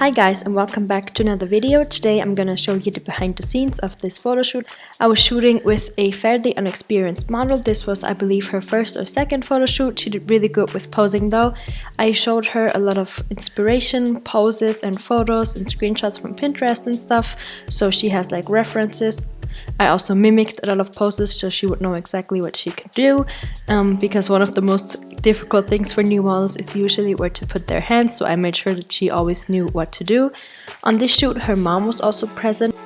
Hi guys, and welcome back to another video. Today I'm gonna show you the behind the scenes of this photo shoot. I was shooting with a fairly unexperienced model. This was, I believe, her first or second photo shoot. She did really good with posing though. I showed her a lot of inspiration, poses and photos and screenshots from Pinterest and stuff, so she has like references. I also mimicked a lot of poses so she would know exactly what she could do, because one of the most difficult things for new models is usually where to put their hands, so I made sure that she always knew what to do. On this shoot, her mom was also present.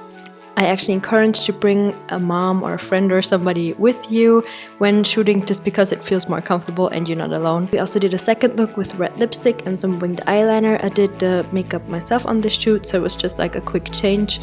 I actually encourage to bring a mom or a friend or somebody with you when shooting, just because it feels more comfortable and you're not alone. We also did a second look with red lipstick and some winged eyeliner. I did the makeup myself on this shoot, so it was just like a quick change.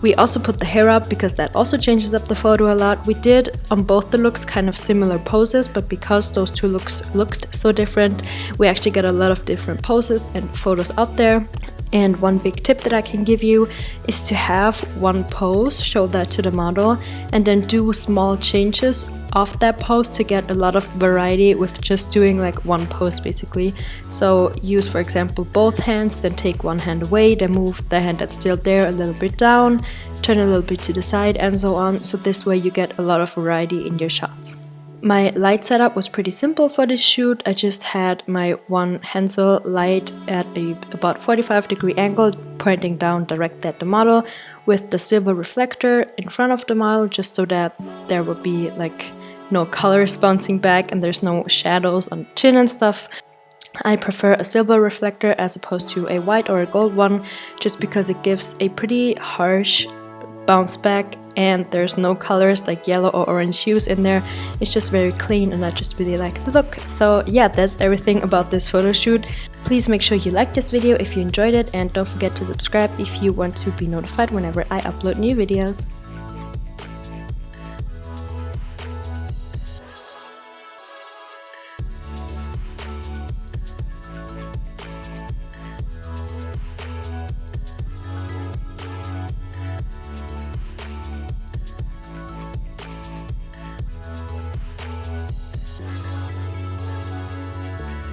We also put the hair up because that also changes up the photo a lot. We did on both the looks kind of similar poses, but because those two looks looked so different, we actually got a lot of different poses and photos out there. And one big tip that I can give you is to have one pose, show that to the model, and then do small changes of that pose to get a lot of variety with just doing like one pose basically. So use, for example, both hands, then take one hand away, then move the hand that's still there a little bit down, turn a little bit to the side, and so on. So this way you get a lot of variety in your shots. My light setup was pretty simple for this shoot. I just had my one Hansel light at about 45-degree angle pointing down direct at the model, with the silver reflector in front of the model, just so that there would be like no colors bouncing back and there's no shadows on the chin and stuff. I prefer a silver reflector as opposed to a white or a gold one, just because it gives a pretty harsh bounce back and there's no colors like yellow or orange hues in there. It's just very clean and I just really like the look. So yeah, that's everything about this photo shoot. Please make sure you like this video if you enjoyed it, and don't forget to subscribe if you want to be notified whenever I upload new videos.